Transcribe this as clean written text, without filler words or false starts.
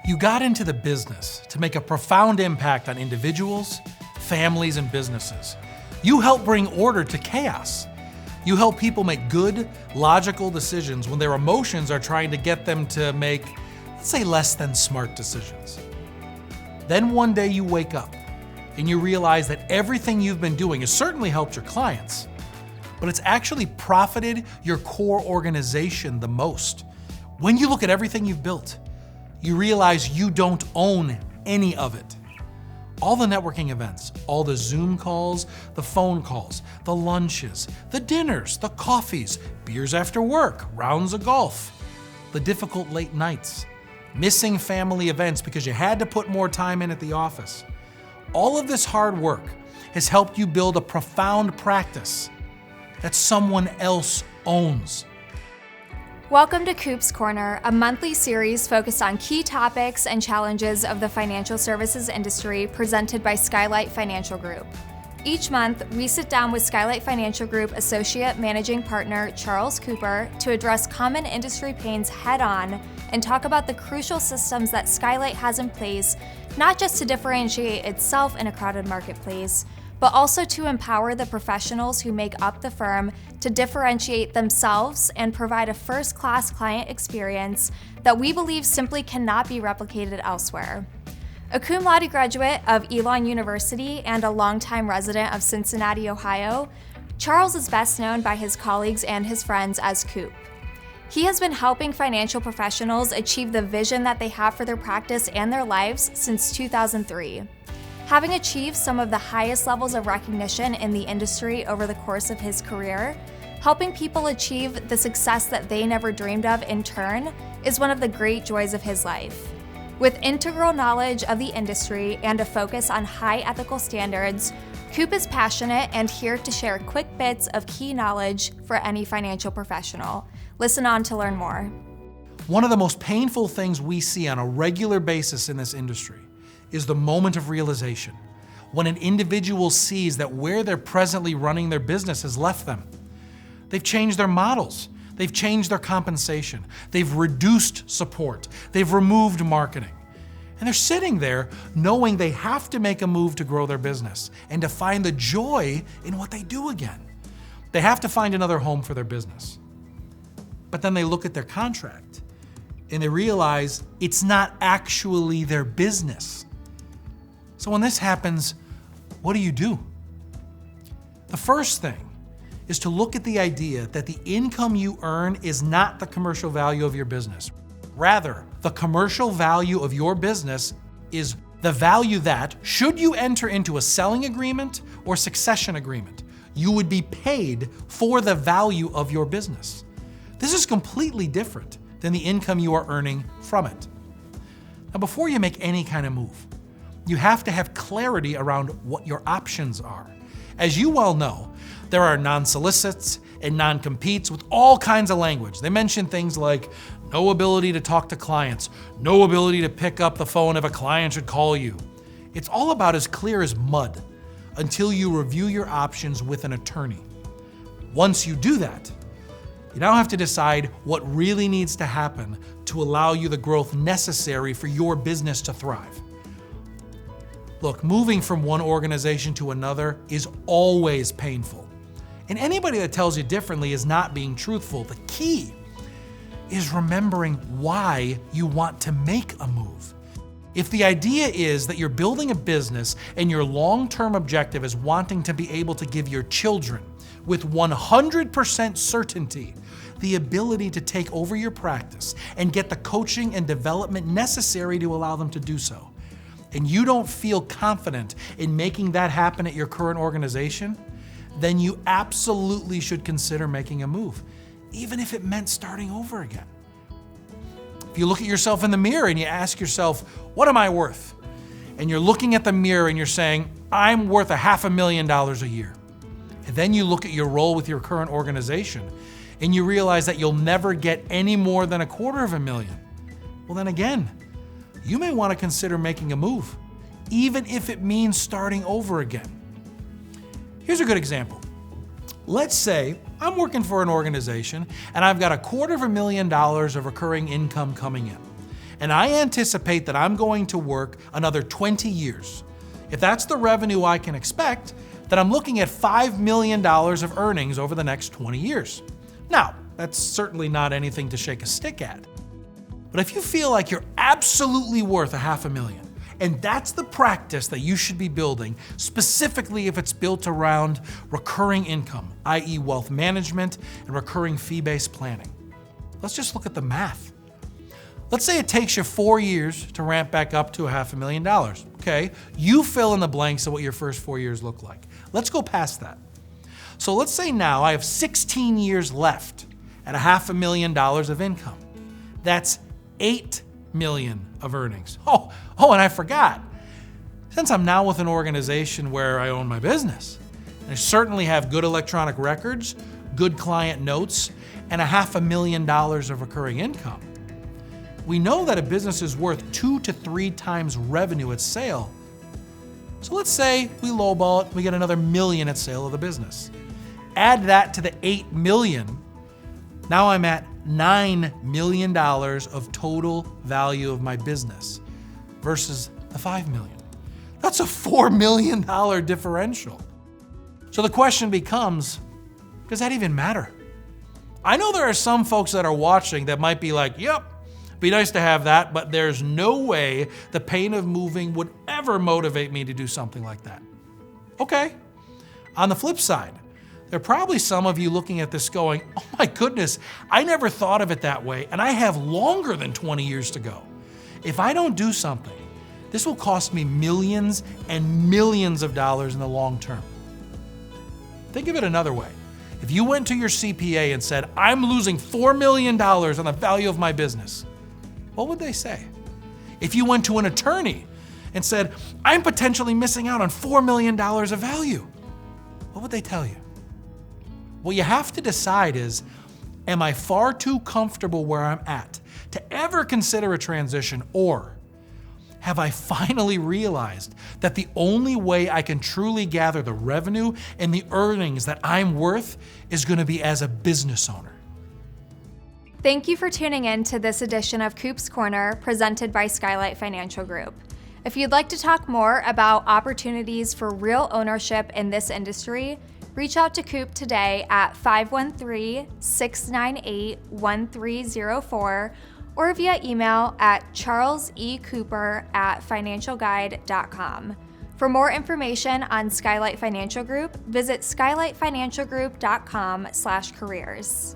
You got into the business to make a profound impact on individuals, families, and businesses. You help bring order to chaos. You help people make good, logical decisions when their emotions are trying to get them to make, let's say, less than smart decisions. Then one day you wake up and you realize that everything you've been doing has certainly helped your clients, but it's actually profited your core organization the most. When you look at everything you've built, you realize you don't own any of it. All the networking events, all the Zoom calls, the phone calls, the lunches, the dinners, the coffees, beers after work, rounds of golf, the difficult late nights, missing family events because you had to put more time in at the office. All of this hard work has helped you build a profound practice that someone else owns. Welcome to Coop's Corner, a monthly series focused on key topics and challenges of the financial services industry presented by Skylight Financial Group. Each month, we sit down with Skylight Financial Group Associate Managing Partner Charles Cooper to address common industry pains head-on and talk about the crucial systems that Skylight has in place, not just to differentiate itself in a crowded marketplace, but also to empower the professionals who make up the firm to differentiate themselves and provide a first-class client experience that we believe simply cannot be replicated elsewhere. A cum laude graduate of Elon University and a longtime resident of Cincinnati, Ohio, Charles is best known by his colleagues and his friends as Coop. He has been helping financial professionals achieve the vision that they have for their practice and their lives since 2003. Having achieved some of the highest levels of recognition in the industry over the course of his career, helping people achieve the success that they never dreamed of in turn is one of the great joys of his life. With integral knowledge of the industry and a focus on high ethical standards, Coop is passionate and here to share quick bits of key knowledge for any financial professional. Listen on to learn more. One of the most painful things we see on a regular basis in this industry is the moment of realization, when an individual sees that where they're presently running their business has left them. They've changed their models, they've changed their compensation, they've reduced support, they've removed marketing. And they're sitting there knowing they have to make a move to grow their business and to find the joy in what they do again. They have to find another home for their business. But then they look at their contract and they realize it's not actually their business. So when this happens, what do? The first thing is to look at the idea that the income you earn is not the commercial value of your business. Rather, the commercial value of your business is the value that, should you enter into a selling agreement or succession agreement, you would be paid for the value of your business. This is completely different than the income you are earning from it. Now, before you make any kind of move, you have to have clarity around what your options are. As you well know, there are non-solicits and non-competes with all kinds of language. They mention things like no ability to talk to clients, no ability to pick up the phone if a client should call you. It's all about as clear as mud until you review your options with an attorney. Once you do that, you now have to decide what really needs to happen to allow you the growth necessary for your business to thrive. Look, moving from one organization to another is always painful. And anybody that tells you differently is not being truthful. The key is remembering why you want to make a move. If the idea is that you're building a business and your long-term objective is wanting to be able to give your children with 100% certainty the ability to take over your practice and get the coaching and development necessary to allow them to do so, and you don't feel confident in making that happen at your current organization, then you absolutely should consider making a move, even if it meant starting over again. If you look at yourself in the mirror and you ask yourself, what am I worth? And you're looking at the mirror and you're saying, I'm worth $500,000 a year. And then you look at your role with your current organization and you realize that you'll never get any more than $250,000. Well, then again, you may want to consider making a move, even if it means starting over again. Here's a good example. Let's say I'm working for an organization and I've got $250,000 of recurring income coming in. and I anticipate that I'm going to work another 20 years. If that's the revenue I can expect, then I'm looking at $5 million of earnings over the next 20 years. Now, that's certainly not anything to shake a stick at. But if you feel like you're absolutely worth $500,000, and that's the practice that you should be building, specifically if it's built around recurring income, i.e. wealth management and recurring fee-based planning. Let's just look at the math. Let's say it takes you 4 years to ramp back up to $500,000. Okay, you fill in the blanks of what your first 4 years look like. Let's go past that. So let's say now I have 16 years left at $500,000 of income. That's $8 million of earnings. Oh, and I forgot. Since I'm now with an organization where I own my business, I certainly have good electronic records, good client notes, and $500,000 of recurring income. We know that a business is worth 2 to 3 times revenue at sale. So let's say we lowball it, we get another $1 million at sale of the business. Add that to the $8 million. Now I'm at $9 million of total value of my business versus the $5 million. That's a $4 million differential. So the question becomes, does that even matter? I know there are some folks that are watching that might be like, yep, be nice to have that, but there's no way the pain of moving would ever motivate me to do something like that. Okay. On the flip side, there are probably some of you looking at this going, oh my goodness, I never thought of it that way, and I have longer than 20 years to go. If I don't do something, this will cost me millions and millions of dollars in the long term. Think of it another way. If you went to your CPA and said, I'm losing $4 million on the value of my business, what would they say? If you went to an attorney and said, I'm potentially missing out on $4 million of value, what would they tell you? What you have to decide is, am I far too comfortable where I'm at to ever consider a transition, or have I finally realized that the only way I can truly gather the revenue and the earnings that I'm worth is going to be as a business owner? Thank you for tuning in to this edition of Coop's Corner, presented by Skylight Financial Group. If you'd like to talk more about opportunities for real ownership in this industry, reach out to Coop today at 513-698-1304 or via email at charlesecooper@financialguide.com. For more information on Skylight Financial Group, visit skylightfinancialgroup.com/careers.